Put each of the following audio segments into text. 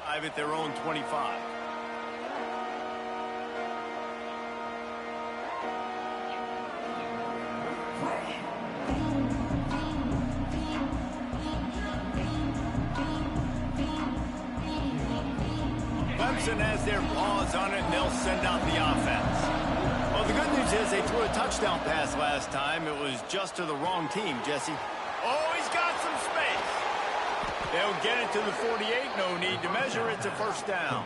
At their own 25. Clemson has their paws on it, and they'll send out the offense. Well, the good news is they threw a touchdown pass last time. It was just to the wrong team, Jesse. Oh, he's got some space. They'll get it to the 48. No need to measure. It's a first down.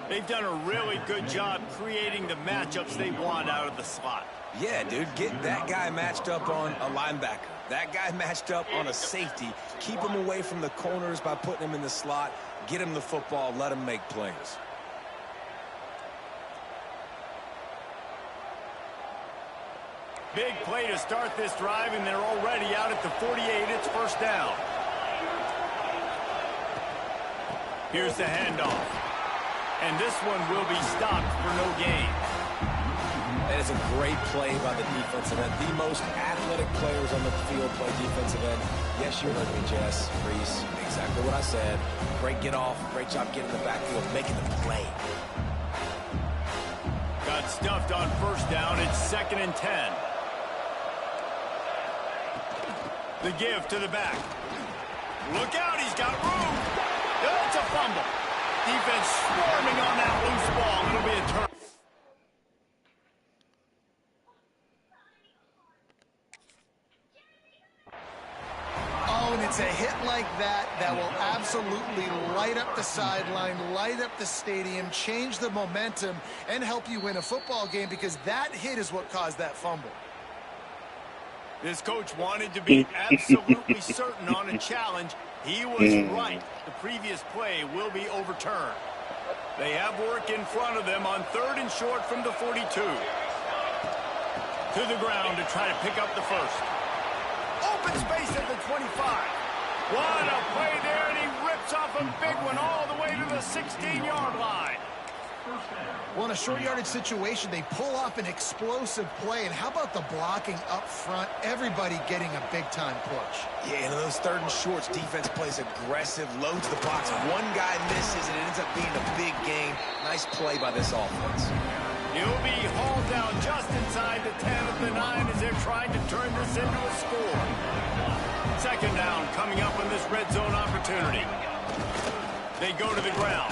They've done a really good job creating the matchups they want out of the slot. Yeah, dude, get that guy matched up on a linebacker. That guy matched up on a safety. Keep him away from the corners by putting him in the slot. Get him the football. Let him make plays. Big play to start this drive, and they're already out at the 48. It's first down. Here's the handoff. And this one will be stopped for no gain. That is a great play by the defensive end. The most athletic players on the field play defensive end. Yes, you heard me, Jess, Reese. Exactly what I said. Great get off. Great job getting in the backfield, making the play. Got stuffed on first down. It's 2nd and 10. The give to the back. Look out, he's got room. It's a fumble. Defense swarming on that loose ball. It'll be a turn. Oh, and it's a hit like that that will absolutely light up the sideline, light up the stadium, change the momentum, and help you win a football game, because that hit is what caused that fumble. This coach wanted to be absolutely certain on a challenge. He was right. The previous play will be overturned. They have work in front of them on 3rd and short from the 42. To the ground to try to pick up the first. Open space at the 25. What a play there, and he rips off a big one all the way to the 16-yard line. Well, in a short yardage situation, they pull off an explosive play. And how about the blocking up front? Everybody getting a big-time push. Yeah, in those 3rd and shorts, defense plays aggressive, loads the box. One guy misses, and it ends up being a big game. Nice play by this offense. He'll be hauled down just inside the 10 of the 9 as they're trying to turn this into a score. 2nd down coming up on this red zone opportunity. They go to the ground.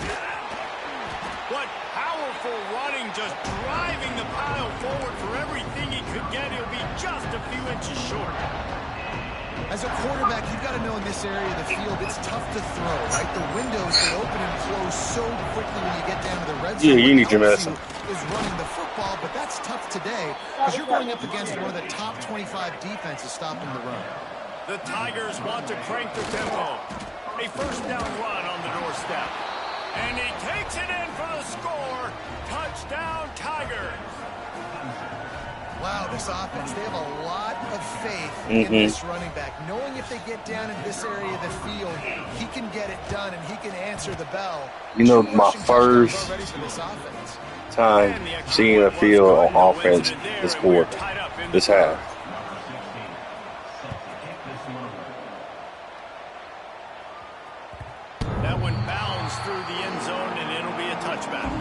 What powerful running, just driving the pile forward for everything he could get. He'll be just a few inches short. As a quarterback, you've got to know in this area of the field, it's tough to throw, right? The windows, they open and close so quickly when you get down to the red zone. Yeah, you need your medicine. Is running the football, but that's tough today because you're going up against one of the top 25 defenses stopping the run. The Tigers want to crank the tempo. A first down run on the doorstep. And he takes it in for the score. Touchdown, Tigers. Wow, this offense, they have a lot of faith in this running back. Knowing if they get down in this area of the field, he can get it done and he can answer the bell. You know, my first time seeing a field on offense this quarter, this half. That one bounds through the end zone, and it'll be a touchback.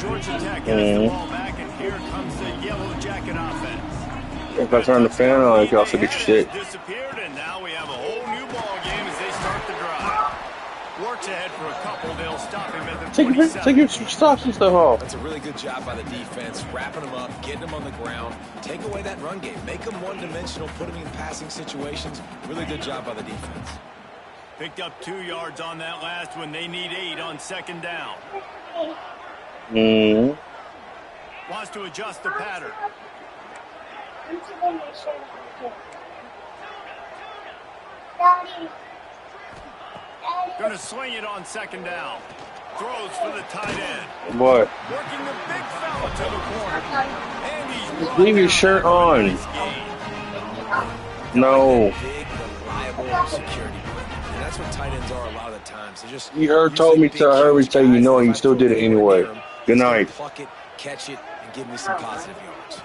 Georgia Tech has the ball back, and here comes the Yellow Jacket offense. If I turn the fan on, I can also get your shit. Disappeared, and now we have a whole new ball game as they start the drive. Works ahead for a couple. They'll stop him at the 27. Take your socks and stuff off. That's a really good job by the defense, wrapping them up, getting them on the ground. Take away that run game. Make them one-dimensional, put them in passing situations. Really good job by the defense. Picked up 2 yards on that last one. They need 8 on 2nd down. Wants to adjust the pattern. Going to swing it on 2nd down. Throws for the tight end. What? Working the big fella to the corner. And he's leave your shirt on. No. Big, reliable security. And that's what tight ends are a lot of the times. They just Told me to hurry, tell you no, and you still did it anyway. Good night. Pluck it, catch it, and give me some positive yards. To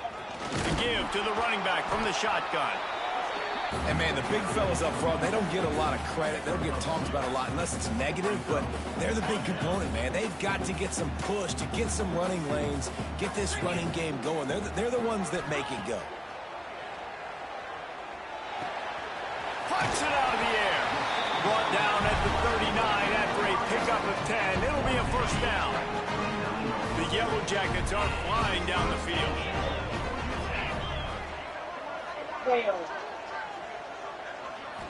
give to the running back from the shotgun. And, man, the big fellas up front, they don't get a lot of credit. They don't get talked about a lot unless it's negative, but they're the big component, man. They've got to get some push, to get some running lanes, get this running game going. They're the ones that make it go. Punch it out of the air. Brought down at the 39 after a pickup of 10. It'll be a first down. The Yellow Jackets are flying down the field.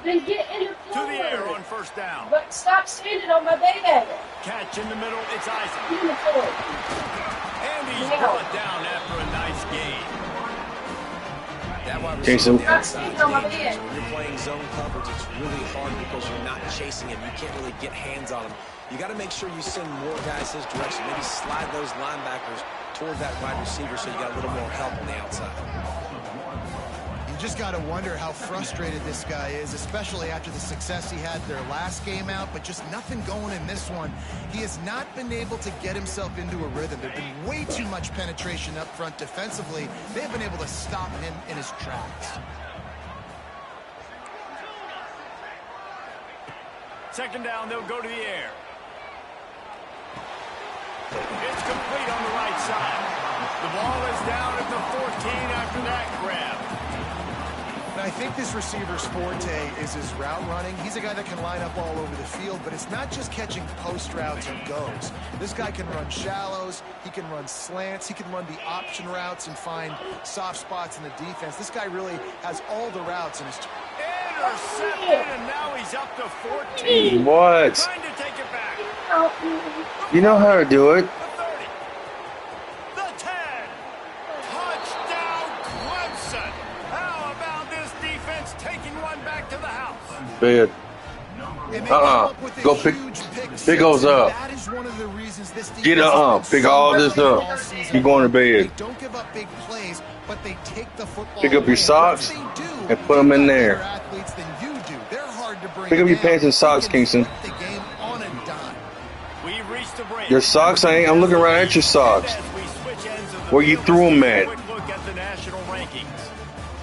Then get in the To the air on first down. But stop standing on my baby. Catch in the middle. It's Isaac. Get in the floor. And he's brought down after a nice gain. That wide Jason. receiver on the outside is dangerous. When you're playing zone coverage, it's really hard because you're not chasing him. You can't really get hands on him. You got to make sure you send more guys his direction. Maybe slide those linebackers toward that wide receiver so you got a little more help on the outside. You just got to wonder how frustrated this guy is, especially after the success he had their last game out, but just nothing going in this one. He has not been able to get himself into a rhythm. There's been way too much penetration up front defensively. They've been able to stop him in his tracks. Second down, they'll go to the air. It's complete on the right side. The ball is down at the 14 after that grab. And I think this receiver's forte is his route running. He's a guy that can line up all over the field, but it's not just catching post routes and goes. This guy can run shallows, he can run slants, he can run the option routes and find soft spots in the defense. This guy really has all the routes in his... Intercepted, and now he's up to 14. What? Trying to take it back. You know how to do it. The 30. The 10. Touchdown, Clemson. How about this defense taking one back to the house? Bad. Go pick goes up. That is one of the reasons this Get pick all this up. You're going to bed. They don't give up big plays, but they take the football. Pick up your socks and put them in there. Athletes than you do. They're hard to bring Pick up your down. pants and socks, Kingston. The game on a dime. We've reached the break. Your socks I'm looking right at your socks. As we switch ends of the Where you field, threw 'em let's take a at. quick look at the national rankings.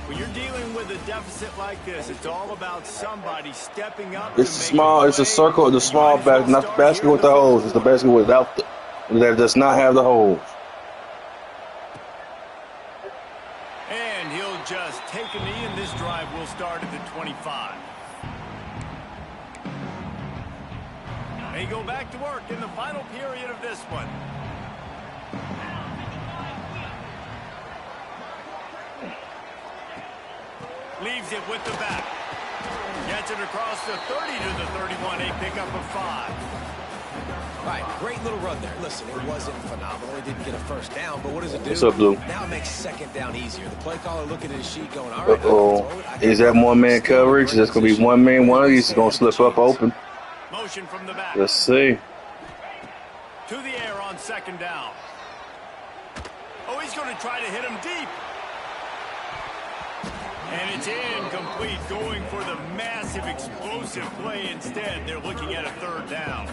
When you're dealing with a deficit like this, it's all about somebody stepping up. It's small. It's a circle. The small basket, not the basket with the holes. It's the basket without that does not have the holes. And he'll just take a knee, and this drive will start at the 25. They go back to work in the final period of this one. Leaves it with the back. Gets it across the 30 to the 31, a pickup of 5. All right, great little run there. Listen, it wasn't phenomenal. He didn't get a first down, but what does it do? What's up, Blue? Now it makes second down easier. The play caller looking at his sheet going, all right. Is that one-man coverage? That's going to be one man. One of these is going to slip up open. Motion from the back. Let's see. To the air on second down. Oh, he's going to try to hit him deep. And it's incomplete, going for the massive explosive play instead. They're looking at a third down.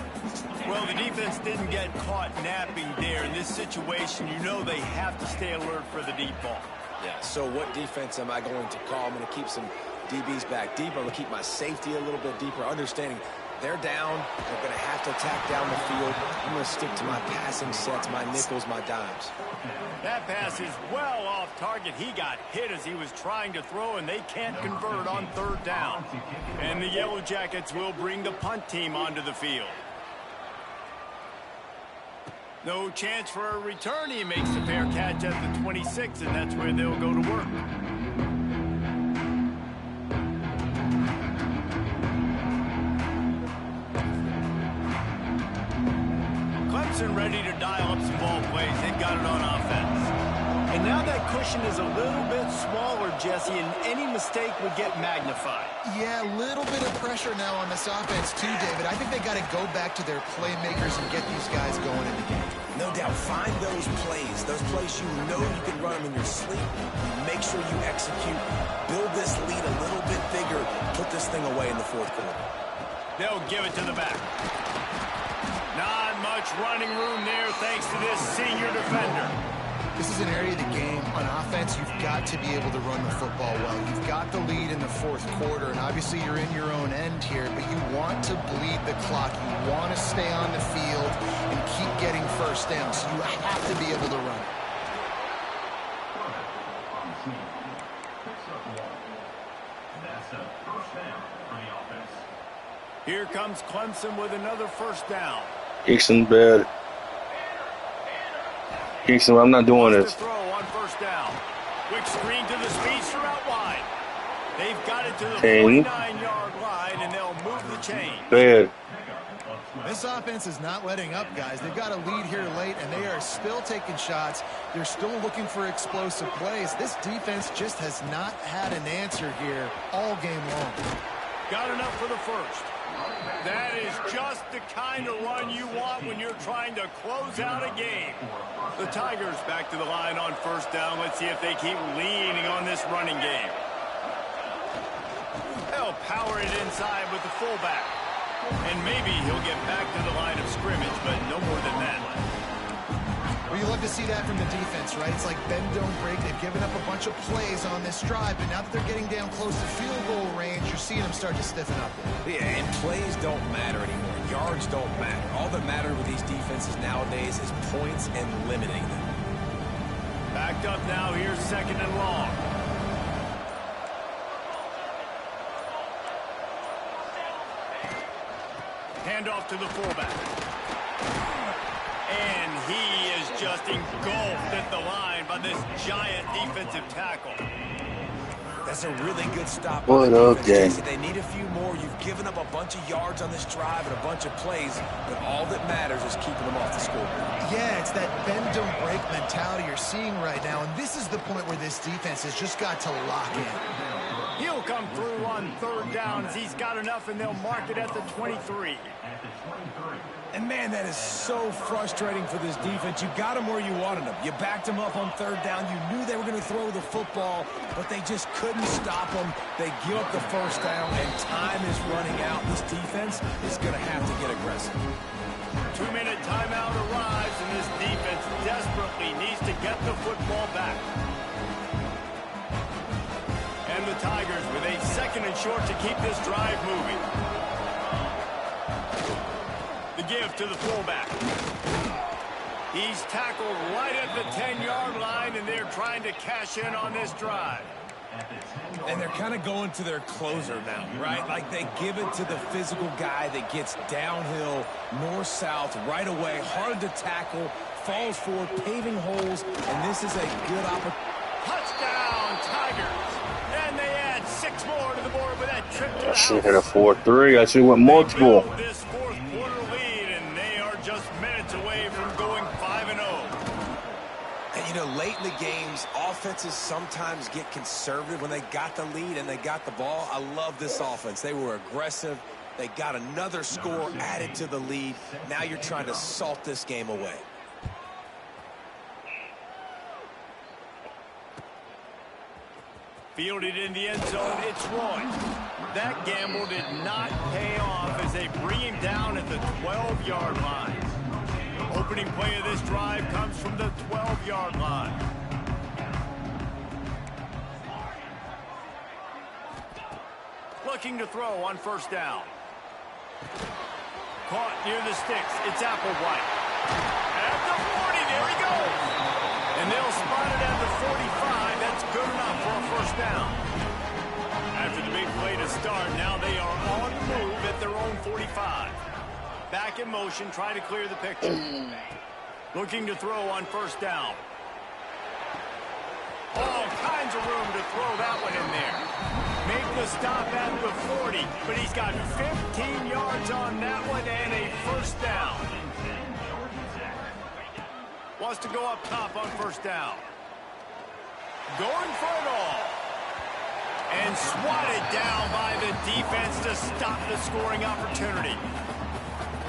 Well, the defense didn't get caught napping there. In this situation, you know they have to stay alert for the deep ball. Yeah, so what defense am I going to call? I'm going to keep some DBs back deeper. I'm going to keep my safety a little bit deeper, understanding they're down. They're going to have to attack down the field. I'm going to stick to my passing sets, my nickels, my dimes. That pass is well off target. He got hit as he was trying to throw, and they can't convert on third down. And the Yellow Jackets will bring the punt team onto the field. No chance for a return. He makes the fair catch at the 26, and that's where they'll go to work. Clemson ready to dial up some ball plays. They've got it on offense. And now that cushion is a little bit smaller, Jesse, and any mistake would get magnified. Yeah, a little bit of pressure now on this offense too, David. I think they got to go back to their playmakers and get these guys going in the game. No doubt, find those plays you know you can run them in your sleep. You make sure you execute, build this lead a little bit bigger, put this thing away in the fourth quarter. They'll give it to the back. Not much running room there thanks to this senior defender. This is an area of the game. On offense, you've got to be able to run the football well. You've got the lead in the fourth quarter, and obviously you're in your own end here, but you want to bleed the clock. You want to stay on the field and keep getting first downs. So you have to be able to run. Here comes Clemson with another first down. Kingston bad. Kingston, I'm not doing this. Throw on first down. Quick screen to the speedster out wide. They've got it to the 49-yard line, and they'll move the chain. Bad. This offense is not letting up, guys. They've got a lead here late, and they are still taking shots. They're still looking for explosive plays. This defense just has not had an answer here all game long. Got enough for the first. That is just the kind of run you want when you're trying to close out a game. The Tigers back to the line on first down. Let's see if they keep leaning on this running game. They'll power it inside with the fullback. And maybe he'll get back to the line of scrimmage, but no more than that. Well, you love to see that from the defense, right? It's like bend, don't break. They've given up a bunch of plays on this drive, but now that they're getting down close to field goal range, you're seeing them start to stiffen up. Yeah, and plays don't matter anymore. Yards don't matter. All that matters with these defenses nowadays is points and limiting them. Backed up now, here's second and long. Handoff to the fullback. And he is just engulfed at the line by this giant defensive tackle. That's a really good stop. What up, Jay? They need a few more. You've given up a bunch of yards on this drive and a bunch of plays, but all that matters is keeping them off the scoreboard. Yeah, it's that bend, don't break mentality you're seeing right now, and this is the point where this defense has just got to lock in. He'll come through on third down as he's got enough, and they'll mark it at the 23. And, man, that is so frustrating for this defense. You got them where you wanted them. You backed them up on third down. You knew they were going to throw the football, but they just couldn't stop them. They give up the first down, and time is running out. This defense is going to have to get aggressive. 2-minute timeout arrives, and this defense desperately needs to get the football back. And the Tigers with a second and short to keep this drive moving. The give to the fullback. He's tackled right at the 10-yard line, and they're trying to cash in on this drive. And they're kind of going to their closer now, right? Like they give it to the physical guy that gets downhill, north-south, right away, hard to tackle, falls forward, paving holes, and this is a good opportunity. Touchdown, Tigers. And they add 6 more to the board with that trip to the I house. should have had a 4-3. I should have went multiple. They build this fourth quarter lead, and they are just minutes away from going 5-0. And, you know, late in the games, offenses sometimes get conservative when they got the lead and they got the ball. I love this offense. They were aggressive. They got another score added to the lead. Now you're trying to salt this game away. Fielded in the end zone, it's Roy. That gamble did not pay off as they bring him down at the 12-yard line. Opening play of this drive comes from the 12-yard line. Looking to throw on first down. Caught near the sticks. It's Applewhite. At the 40, there he goes. And they'll spot it at the 45. That's good enough for a first down. After the big play to start, now they are on the move at their own 45. Back in motion, trying to clear the picture. Looking to throw on first down. All kinds of room to throw that one in there. Make the stop at the 40, but he's got 15 yards on that one and a first down. Wants to go up top on first down. Going for it all. And swatted down by the defense to stop the scoring opportunity.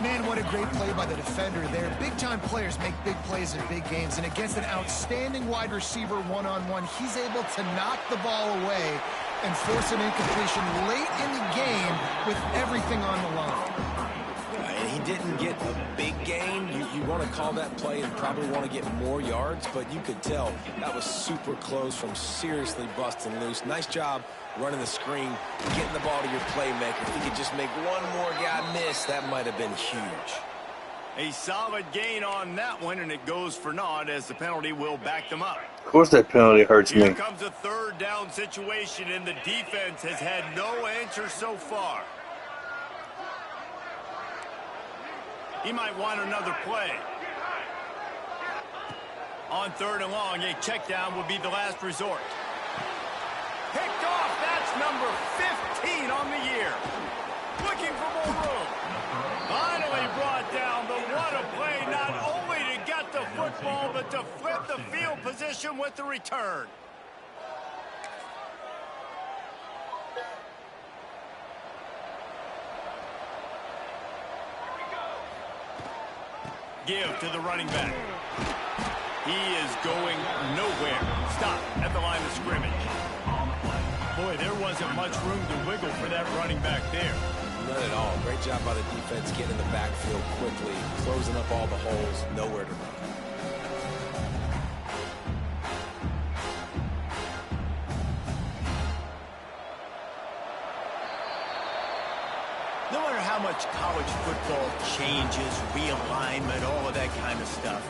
Man, what a great play by the defender there. Big-time players make big plays in big games, and against an outstanding wide receiver one-on-one, he's able to knock the ball away and force an incompletion late in the game with everything on the line. And he didn't get a big gain. You You want to call that play and probably want to get more yards, but you could tell that was super close from seriously busting loose. Nice job running the screen, getting the ball to your playmaker. If you could just make one more guy miss, that might have been huge. A solid gain on that one, and it goes for naught as the penalty will back them up. Of course that penalty hurts me. Here comes a third down situation, and the defense has had no answer so far. He might want another play. On third and long, a check down would be the last resort. Picked off, that's number 15 on the year. Looking for more room. Finally brought down, but what a play, not only to get the football, but to flip the field position with the return. Give to the running back. He is going nowhere. Stop at the line of scrimmage. Boy, there wasn't much room to wiggle for that running back there. None at all. Great job by the defense getting in the backfield quickly, closing up all the holes, nowhere to run. No matter how much college football changes, realignment, all of that kind of stuff,